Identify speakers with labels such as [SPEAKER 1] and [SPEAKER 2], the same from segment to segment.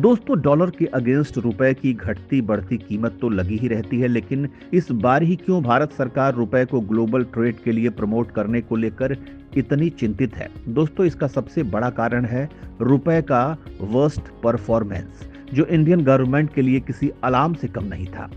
[SPEAKER 1] दोस्तों, डॉलर के अगेंस्ट रुपए की घटती बढ़ती कीमत तो लगी ही रहती है, लेकिन इस बार ही क्यों भारत सरकार रुपए को ग्लोबल ट्रेड के लिए प्रमोट करने को लेकर इतनी चिंतित है? दोस्तों, इसका सबसे बड़ा कारण है रुपए का वर्स्ट परफॉर्मेंस, जो इंडियन गवर्नमेंट के लिए किसी अलार्म से कम नहीं था।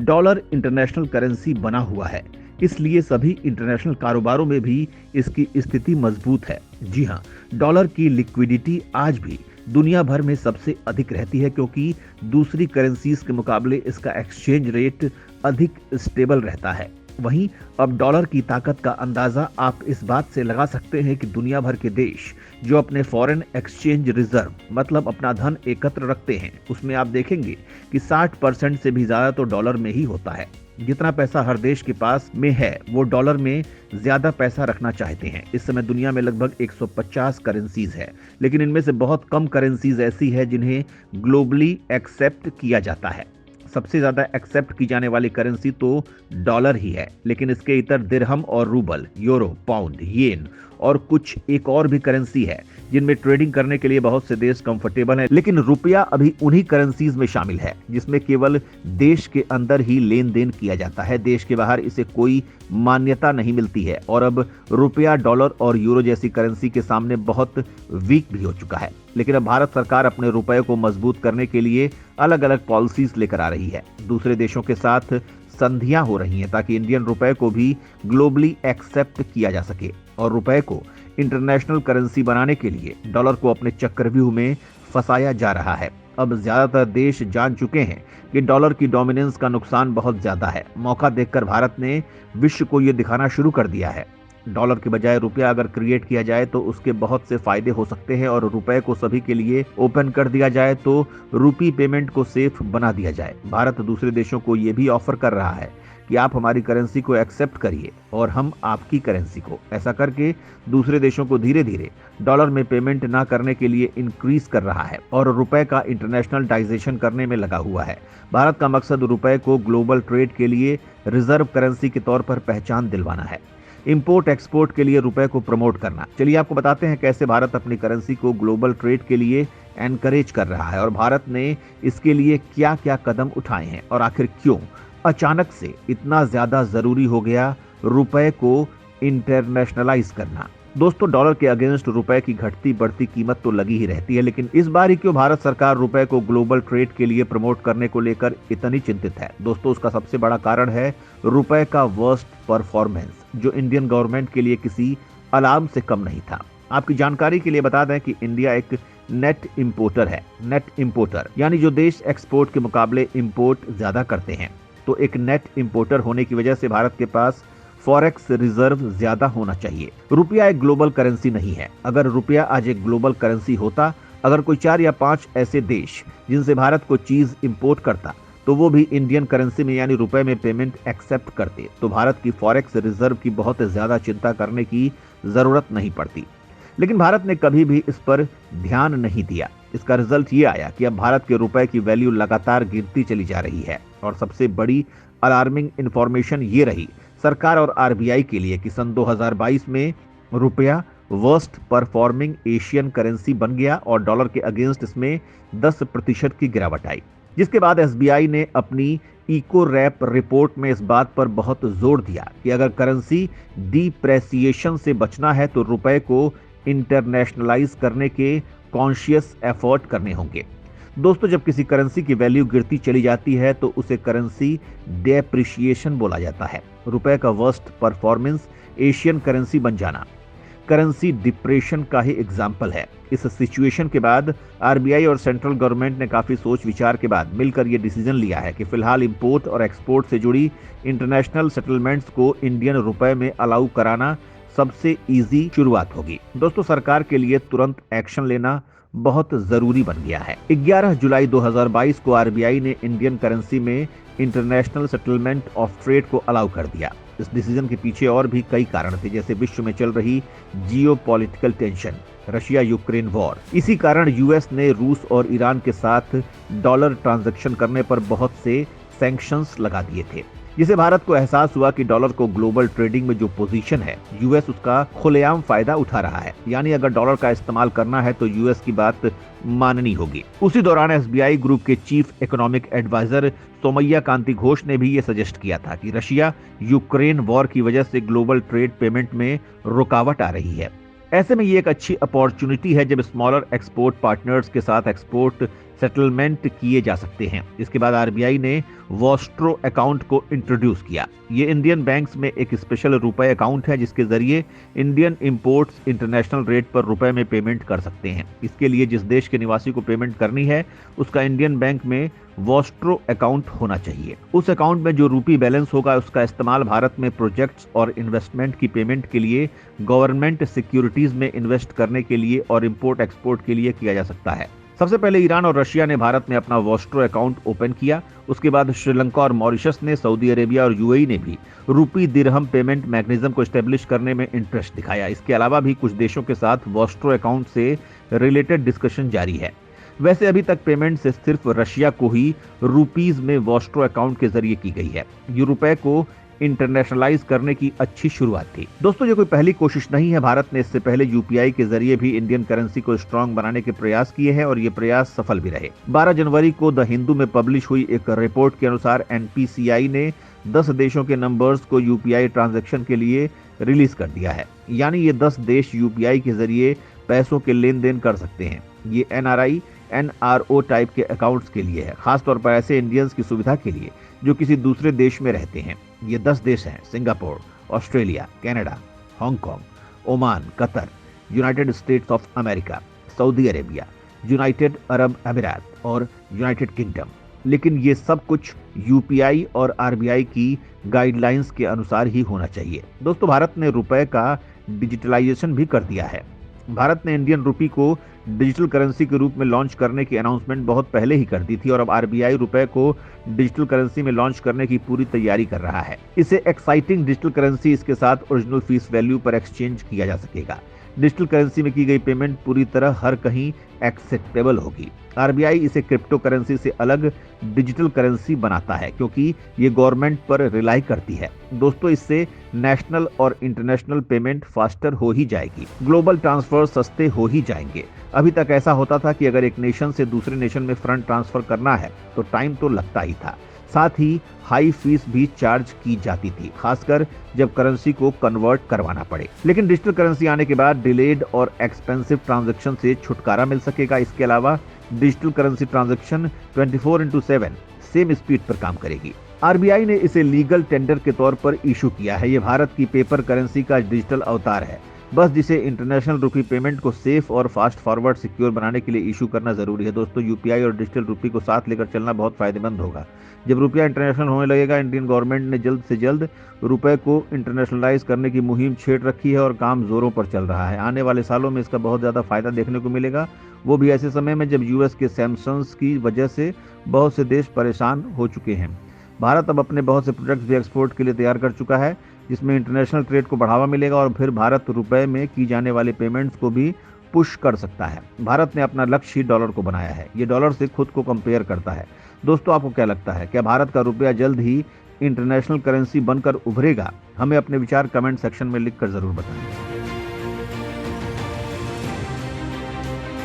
[SPEAKER 1] डॉलर इंटरनेशनल करेंसी बना हुआ है, इसलिए सभी इंटरनेशनल कारोबारों में भी इसकी स्थिति मजबूत है। जी हाँ, डॉलर की लिक्विडिटी आज भी दुनिया भर में सबसे अधिक रहती है, क्योंकि दूसरी करेंसीज के मुकाबले इसका एक्सचेंज रेट अधिक स्टेबल रहता है। वहीं अब डॉलर की ताकत का अंदाजा आप इस बात से लगा सकते हैं कि दुनिया भर के देश जो अपने फॉरेन एक्सचेंज रिजर्व मतलब अपना धन एकत्र रखते हैं, उसमें आप देखेंगे कि 60% से भी ज्यादा तो डॉलर में ही होता है। जितना पैसा हर देश के पास में है, वो डॉलर में ज्यादा पैसा रखना चाहते हैं। इस समय दुनिया में लगभग 150 करेंसीज है, लेकिन इनमें से बहुत कम करेंसीज ऐसी है जिन्हें ग्लोबली एक्सेप्ट किया जाता है। सबसे ज्यादा एक्सेप्ट की जाने वाली करेंसी तो डॉलर ही है, लेकिन इसके इतर दिरहम और रूबल, यूरो, पाउंड, येन और कुछ एक और भी करेंसी है जिनमें ट्रेडिंग करने के लिए बहुत से देश कंफर्टेबल हैं। लेकिन रुपया अभी उन्हीं करेंसीज में शामिल है जिसमें केवल देश के अंदर ही लेन देन किया जाता है, देश के बाहर इसे कोई मान्यता नहीं मिलती है। और अब रुपया डॉलर और यूरो जैसी करेंसी के सामने बहुत वीक भी हो चुका है। लेकिन अब भारत सरकार अपने रुपए को मजबूत करने के लिए अलग अलग पॉलिसीज लेकर आ रही है। दूसरे देशों के साथ संधियां हो रही हैं ताकि इंडियन रुपए को भी ग्लोबली एक्सेप्ट किया जा सके, और रुपए को इंटरनेशनल करेंसी बनाने के लिए डॉलर को अपने चक्रव्यूह में फंसाया जा रहा है। अब ज्यादातर देश जान चुके हैं कि डॉलर की डोमिनेंस का नुकसान बहुत ज्यादा है। मौका देखकर भारत ने विश्व को यह दिखाना शुरू कर दिया है। डॉलर के बजाय रुपया अगर क्रिएट किया जाए तो उसके बहुत से फायदे हो सकते हैं, और रुपए को सभी के लिए ओपन कर दिया जाए तो रुपी पेमेंट को सेफ बना दिया जाए। भारत दूसरे देशों को यह भी ऑफर कर रहा है कि आप हमारी करेंसी को एक्सेप्ट करिए और हम आपकी करेंसी को। ऐसा करके दूसरे देशों को धीरे धीरे डॉलर में पेमेंट ना करने के लिए इंक्रीज कर रहा है और रुपए का इंटरनेशनलाइजेशन करने में लगा हुआ है। भारत का मकसद रुपए को ग्लोबल ट्रेड के लिए रिजर्व करेंसी के तौर पर पहचान दिलवाना है, इंपोर्ट एक्सपोर्ट के लिए रुपए को प्रमोट करना। चलिए आपको बताते हैं कैसे भारत अपनी करेंसी को ग्लोबल ट्रेड के लिए एनकरेज कर रहा है और भारत ने इसके लिए क्या क्या कदम उठाए हैं, और आखिर क्यों अचानक से इतना ज्यादा जरूरी हो गया रुपए को इंटरनेशनलाइज करना। दोस्तों, डॉलर के अगेंस्ट रुपए की घटती बढ़ती कीमत तो लगी ही रहती है, लेकिन इस बार ही क्यों भारत सरकार रुपए को ग्लोबल ट्रेड के लिए प्रमोट करने को लेकर इतनी चिंतित है? दोस्तों, उसका सबसे बड़ा कारण है रुपए का वर्स्ट परफॉर्मेंस, जो इंडियन गवर्नमेंट के लिए किसी अलार्म से कम नहीं था। आपकी जानकारी के लिए बता दें कि इंडिया एक नेट इंपोर्टर है। नेट इंपोर्टर यानी जो देश एक्सपोर्ट के मुकाबले इंपोर्ट ज्यादा करते हैं। तो एक नेट इंपोर्टर होने की वजह से भारत के पास फॉरेक्स रिजर्व ज्यादा होना चाहिए। रुपया एक ग्लोबल करेंसी नहीं है। अगर रुपया आज एक ग्लोबल करेंसी होता, अगर कोई 4 या 5 ऐसे देश जिनसे भारत को चीज इंपोर्ट करता, तो वो भी इंडियन करेंसी में यानी रुपए में पेमेंट एक्सेप्ट करते, तो भारत की फॉरेक्स रिजर्व की बहुत ज्यादा चिंता करने की जरूरत नहीं पड़ती। लेकिन भारत ने कभी भी इस पर ध्यान नहीं दिया। इसका रिजल्ट ये आया कि अब भारत के रुपए की वैल्यू लगातार गिरती चली जा रही है। और सबसे बड़ी अलार्मिंग इंफॉर्मेशन ये रही सरकार और आरबीआई के लिए कि सन 2022 में रुपया वर्स्ट परफॉर्मिंग एशियन करेंसी बन गया और डॉलर के अगेंस्ट इसमें 10% की गिरावट आई। जिसके बाद एसबीआई ने अपनी इको रैप रिपोर्ट में इस बात पर बहुत जोर दिया कि अगर करेंसी डिप्रेसिएशन से बचना है तो रुपए को इंटरनेशनलाइज करने के कॉन्शियस एफर्ट करने होंगे। दोस्तों, जब किसी करेंसी की वैल्यू गिरती चली जाती है तो उसे करेंसी डेप्रिशिएशन बोला जाता है। रुपए का वर्स्ट परफॉर्मेंस एशियन करेंसी बन जाना करेंसी डिप्रेशन का ही एग्जाम्पल है। इस सिचुएशन के बाद आरबीआई और सेंट्रल गवर्नमेंट ने काफी सोच विचार के बाद मिलकर यह डिसीजन लिया है कि फिलहाल इंपोर्ट और एक्सपोर्ट से जुड़ी इंटरनेशनल सेटलमेंट्स को इंडियन रुपए में अलाउ कराना सबसे इजी शुरुआत होगी। दोस्तों, सरकार के लिए तुरंत एक्शन लेना बहुत जरूरी बन गया है। 11 जुलाई 2022 को आरबीआई ने इंडियन करेंसी में इंटरनेशनल सेटलमेंट ऑफ ट्रेड को अलाउ कर दिया। इस डिसीजन के पीछे और भी कई कारण थे, जैसे विश्व में चल रही geopolitical tension, Russia Ukraine war. इसी कारण यूएस ने रूस और ईरान के साथ डॉलर ट्रांजैक्शन करने पर बहुत से सैंक्शंस लगा दिए थे। जिसे भारत को एहसास हुआ कि डॉलर को ग्लोबल ट्रेडिंग में जो पोजीशन है, यूएस उसका खुलेआम फायदा उठा रहा है। यानी अगर डॉलर का इस्तेमाल करना है तो यूएस की बात माननी होगी। उसी दौरान एसबीआई ग्रुप के चीफ इकोनॉमिक एडवाइजर सोमैया कांति घोष ने भी ये सजेस्ट किया था कि रशिया यूक्रेन वॉर की वजह से ग्लोबल ट्रेड पेमेंट में रुकावट आ रही है। ऐसे में ये एक अच्छी अपॉर्चुनिटी है जब स्मॉलर एक्सपोर्ट पार्टनर्स के साथ एक्सपोर्ट सेटलमेंट किए जा सकते हैं। इसके बाद आरबीआई ने वॉस्ट्रो अकाउंट को इंट्रोड्यूस किया। ये इंडियन बैंक्स में एक स्पेशल रुपए अकाउंट है जिसके जरिए इंडियन इंपोर्ट्स इंटरनेशनल रेट पर रुपए में पेमेंट कर सकते हैं। इसके लिए जिस देश के निवासी को पेमेंट करनी है उसका इंडियन बैंक में वॉस्ट्रो अकाउंट होना चाहिए। उस अकाउंट में जो रूपी बैलेंस होगा उसका इस्तेमाल भारत में प्रोजेक्ट्स और इन्वेस्टमेंट की पेमेंट के लिए, गवर्नमेंट सिक्योरिटीज में इन्वेस्ट करने के लिए और इंपोर्ट एक्सपोर्ट के लिए किया जा सकता है। सबसे पहले ईरान और रशिया ने भारत में अपना वॉस्ट्रो अकाउंट ओपन किया। उसके बाद श्रीलंका और मॉरिशस ने, सऊदी अरेबिया और यूएई ने भी रूपी दिरहम पेमेंट मैकेनिज्म को एस्टेब्लिश करने में इंटरेस्ट दिखाया। इसके अलावा भी कुछ देशों के साथ वॉस्ट्रो अकाउंट से रिलेटेड डिस्कशन जारी है। वैसे अभी तक पेमेंट से सिर्फ रशिया को ही रूपीज में वॉस्ट्रो अकाउंट के जरिए की गई है। ये रुपए को इंटरनेशनलाइज करने की अच्छी शुरुआत थी। दोस्तों, ये कोई पहली कोशिश नहीं है। भारत ने इससे पहले यूपीआई के जरिए भी इंडियन करेंसी को स्ट्रांग बनाने के प्रयास किए हैं और ये प्रयास सफल भी रहे। 12 जनवरी को द हिंदू में पब्लिश हुई एक रिपोर्ट के अनुसार एनपीसीआई ने 10 देशों के नंबर्स को यूपीआई ट्रांजैक्शन के लिए रिलीज कर दिया है। यानी ये 10 देश यूपीआई के जरिए पैसों के लेन देन कर सकते हैं। ये एनआरआई एनआरओ टाइप के अकाउंट्स के लिए है, खासतौर पर ऐसे इंडियंस की सुविधा के लिए जो किसी दूसरे देश में रहते हैं। ये 10 देश हैं: Singapore, Australia, Canada, Hong Kong, Oman, Qatar, United states of America, Saudi Arabia, United Arab अमीरात और यूनाइटेड किंगडम। लेकिन ये सब कुछ यूपीआई और आरबीआई की गाइडलाइंस के अनुसार ही होना चाहिए। दोस्तों, भारत ने रुपए का डिजिटलाइजेशन भी कर दिया है। भारत ने इंडियन रुपी को डिजिटल करेंसी के रूप में लॉन्च करने की अनाउंसमेंट बहुत पहले ही कर दी थी और अब आरबीआई रुपए को डिजिटल करेंसी में लॉन्च करने की पूरी तैयारी कर रहा है। इसे एक्साइटिंग डिजिटल करेंसी, इसके साथ ओरिजिनल फीस वैल्यू पर एक्सचेंज किया जा सकेगा। डिजिटल करेंसी में की गई पेमेंट पूरी तरह हर कहीं एक्सेप्टेबल होगी। आरबीआई इसे क्रिप्टो करेंसी से अलग डिजिटल करेंसी बनाता है क्योंकि ये गवर्नमेंट पर रिलाई करती है। दोस्तों, इससे नेशनल और इंटरनेशनल पेमेंट फास्टर हो ही जाएगी, ग्लोबल ट्रांसफर सस्ते हो ही जाएंगे। अभी तक ऐसा होता था कि अगर एक नेशन से दूसरे नेशन में फंड ट्रांसफर करना है तो टाइम तो लगता ही था, साथ ही हाई फीस भी चार्ज की जाती थी, खासकर जब करेंसी को कन्वर्ट करवाना पड़े। लेकिन डिजिटल करेंसी आने के बाद डिलेड और एक्सपेंसिव ट्रांजैक्शन से छुटकारा मिल सकेगा। इसके अलावा digital currency transaction 24/7 same speed पर काम करेगी। आरबीआई ने इसे लीगल टेंडर के तौर पर इशू किया है। ये भारत की पेपर करेंसी का डिजिटल अवतार है, बस जिसे इंटरनेशनल रुपी पेमेंट को सेफ और फास्ट फॉरवर्ड सिक्योर बनाने के लिए इशू करना जरूरी है। दोस्तों, यूपीआई और डिजिटल रुपी को साथ लेकर चलना बहुत फायदेमंद होगा। जब रुपया इंटरनेशनल होने लगेगा, इंडियन गवर्नमेंट ने जल्द से जल्द रुपए को इंटरनेशनलाइज करने की मुहिम छेड़ रखी है और काम जोरों पर चल रहा है। आने वाले सालों में इसका बहुत ज्यादा फायदा देखने को मिलेगा, वो भी ऐसे समय में जब यूएस के सैमसंग्स की वजह से बहुत से देश परेशान हो चुके हैं। भारत अब अपने बहुत से प्रोडक्ट्स भी एक्सपोर्ट के लिए तैयार कर चुका है, जिसमें इंटरनेशनल ट्रेड को बढ़ावा मिलेगा और फिर भारत रुपए में की जाने वाले पेमेंट्स को भी पुश कर सकता है। भारत ने अपना लक्ष्य ही डॉलर को बनाया है। ये डॉलर से खुद को कंपेयर करता है। दोस्तों, आपको क्या लगता है, क्या भारत का रुपया जल्द ही इंटरनेशनल करेंसी बनकर उभरेगा? हमें अपने विचार कमेंट सेक्शन में लिखकर जरूर बताएं।